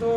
2.